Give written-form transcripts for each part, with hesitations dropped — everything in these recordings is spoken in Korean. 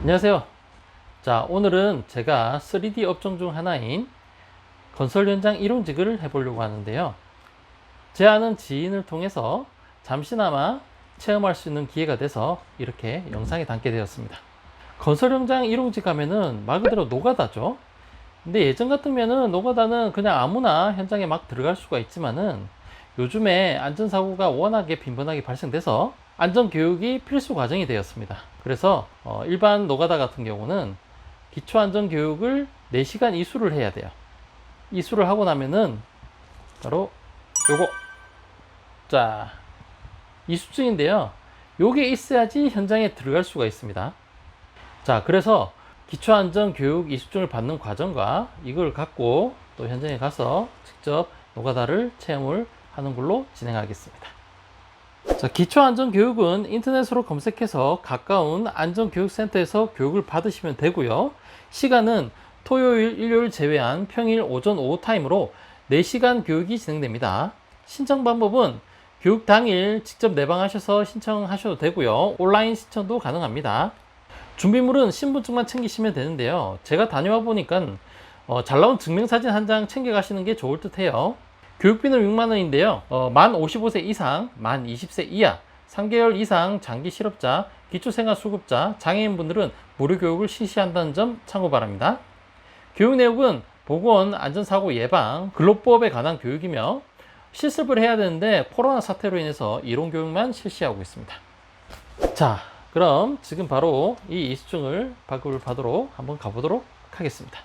안녕하세요. 자, 오늘은 제가 3D 업종 중 하나인 건설 현장 일용직을 해보려고 하는데요. 제 아는 지인을 통해서 잠시나마 체험할 수 있는 기회가 돼서 이렇게 영상에 담게 되었습니다. 건설 현장 일용직 하면은 말 그대로 노가다죠. 근데 예전 같으면은 노가다는 그냥 아무나 현장에 막 들어갈 수가 있지만은 요즘에 안전사고가 워낙에 빈번하게 발생돼서 안전교육이 필수 과정이 되었습니다. 그래서 일반 노가다 같은 경우는 기초안전교육을 4시간 이수를 해야 돼요. 이수를 하고 나면은 바로 요거, 자, 이수증인데요. 요게 있어야지 현장에 들어갈 수가 있습니다. 자, 그래서 기초안전교육 이수증을 받는 과정과 이걸 갖고 또 현장에 가서 직접 노가다를 체험을 하는 걸로 진행하겠습니다. 자, 기초안전교육은 인터넷으로 검색해서 가까운 안전교육센터에서 교육을 받으시면 되고요. 시간은 토요일, 일요일 제외한 평일 오전, 오후 타임으로 4시간 교육이 진행됩니다. 신청 방법은 교육 당일 직접 내방하셔서 신청하셔도 되고요. 온라인 신청도 가능합니다. 준비물은 신분증만 챙기시면 되는데요. 제가 다녀와 보니까 잘 나온 증명사진 한 장 챙겨 가시는 게 좋을 듯 해요. 교육비는 6만원인데요. 만 55세 이상, 만 20세 이하, 3개월 이상 장기 실업자, 기초생활수급자, 장애인분들은 무료 교육을 실시한다는 점 참고 바랍니다. 교육 내용은 보건, 안전사고 예방, 근로법에 관한 교육이며 실습을 해야 되는데 코로나 사태로 인해서 이론교육만 실시하고 있습니다. 자, 그럼 지금 바로 이 이수증을 발급을 받으러 한번 가보도록 하겠습니다.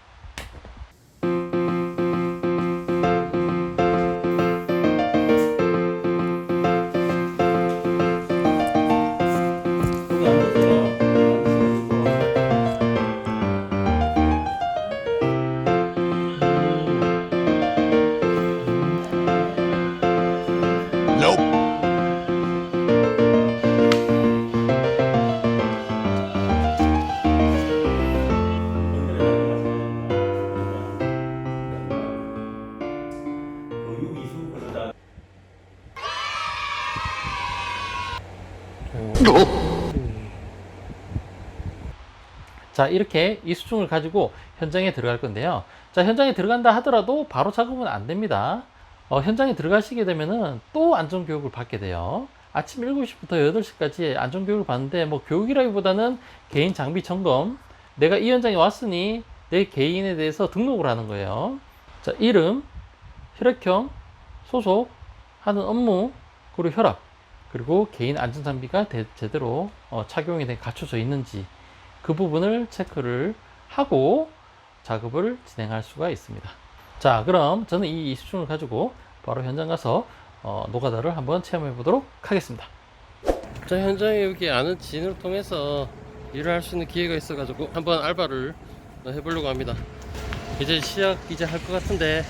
자, 이렇게 이수증을 가지고 현장에 들어갈 건데요. 자, 현장에 들어간다 하더라도 바로 작업은 안 됩니다. 현장에 들어가시게 되면은 또 안전교육을 받게 돼요. 아침 7시부터 8시까지 안전교육을 받는데 뭐 교육이라기보다는 개인 장비 점검, 내가 이 현장에 왔으니 내 개인에 대해서 등록을 하는 거예요. 자, 이름, 혈액형, 소속, 하는 업무, 그리고 혈압, 그리고 개인 안전장비가 제대로 착용이 갖춰져 있는지 그 부분을 체크를 하고 작업을 진행할 수가 있습니다. 자, 그럼 저는 이 이수증을 가지고 바로 현장 가서 노가다를 한번 체험해 보도록 하겠습니다. 자, 현장에 여기 아는 지인을 통해서 일을 할 수 있는 기회가 있어 가지고 한번 알바를 해보려고 합니다. 이제 시작 이제 할 것 같은데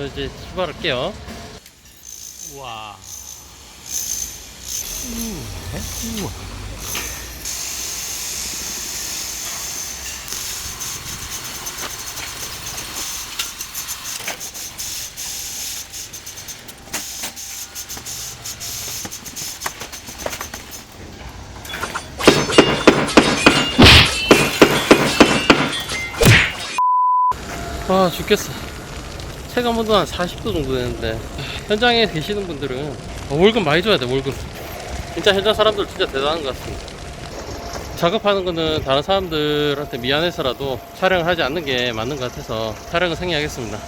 이제 출발할게요. 우와. 우와. 아, 죽겠어. 체감온도 한 40도 정도 되는데 현장에 계시는 분들은 월급 많이 줘야 돼. 월급 진짜 현장 사람들 진짜 대단한 것 같습니다. 작업하는 거는 다른 사람들한테 미안해서라도 촬영을 하지 않는 게 맞는 것 같아서 촬영을 생략하겠습니다.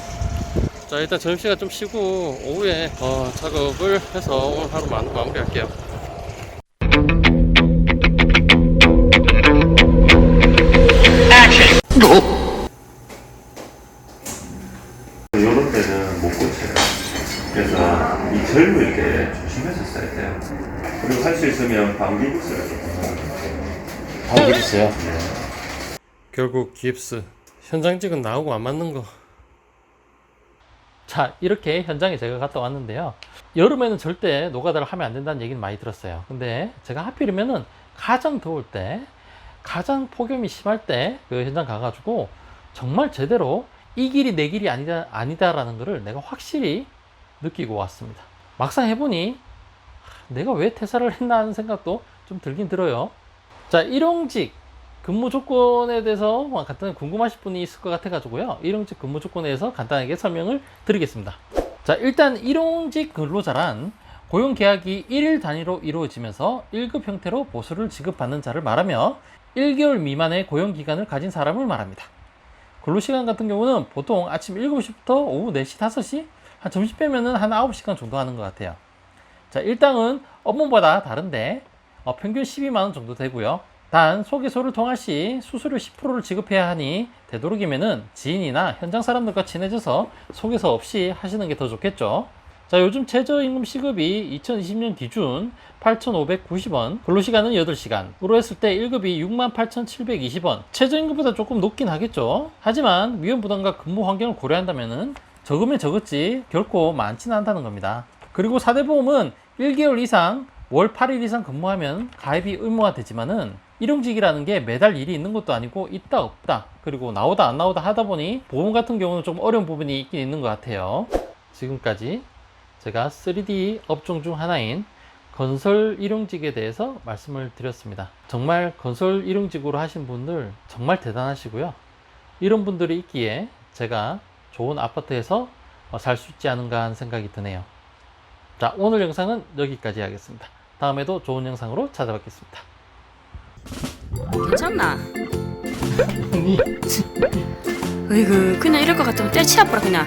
자, 일단 점심시간 좀 쉬고 오후에 작업을 해서 오늘 하루 마무리 할게요. 요런 때는 못 고쳐요. 그래서 이 젊을 때 조심해서 써야 돼요. 그리고 할 수 있으면 방기부스를 방기부스요? 네. 결국 깁스 현장직은 나오고 안 맞는 거. 자, 이렇게 현장에 제가 갔다 왔는데요. 여름에는 절대 노가다를 하면 안 된다는 얘기는 많이 들었어요. 근데 제가 하필이면은 가장 더울 때, 가장 폭염이 심할 때 그 현장 가가지고 정말 제대로 이 길이 내 길이 아니다라는 것을 내가 확실히 느끼고 왔습니다. 막상 해보니 내가 왜 퇴사를 했나 하는 생각도 좀 들긴 들어요. 자, 일용직 근무 조건에 대해서 간단히 궁금하실 분이 있을 것 같아 가지고요. 일용직 근무 조건에 대해서 간단하게 설명을 드리겠습니다. 자, 일단 일용직 근로자란 고용 계약이 1일 단위로 이루어지면서 1급 형태로 보수를 지급받는 자를 말하며 1개월 미만의 고용 기간을 가진 사람을 말합니다. 근로시간 같은 경우는 보통 아침 7시부터 오후 4시, 5시, 한 점심 빼면은 한 9시간 정도 하는 것 같아요. 자, 일당은 업무마다 다른데 평균 12만원 정도 되고요. 단 소개소를 통할 시 수수료 10%를 지급해야 하니 되도록이면은 지인이나 현장 사람들과 친해져서 소개서 없이 하시는 게 더 좋겠죠. 자, 요즘 최저임금 시급이 2020년 기준 8,590원, 근로시간은 8시간으로 했을 때 1급이 68,720원. 최저임금보다 조금 높긴 하겠죠. 하지만 위험부담과 근무 환경을 고려한다면은 적으면 적었지 결코 많지는 않다는 겁니다. 그리고 4대 보험은 1개월 이상 월 8일 이상 근무하면 가입이 의무화 되지만은 일용직이라는 게 매달 일이 있는 것도 아니고 있다 없다, 그리고 나오다 안 나오다 하다 보니 보험 같은 경우는 좀 어려운 부분이 있긴 있는 것 같아요. 지금까지 제가 3D 업종 중 하나인 건설 일용직에 대해서 말씀을 드렸습니다. 정말 건설 일용직으로 하신 분들 정말 대단하시고요. 이런 분들이 있기에 제가 좋은 아파트에서 살 수 있지 않은가 하는 생각이 드네요. 자, 오늘 영상은 여기까지 하겠습니다. 다음에도 좋은 영상으로 찾아뵙겠습니다. 괜찮나? 어이구, 그냥 이럴 것 같으면 때려치워버려 그냥.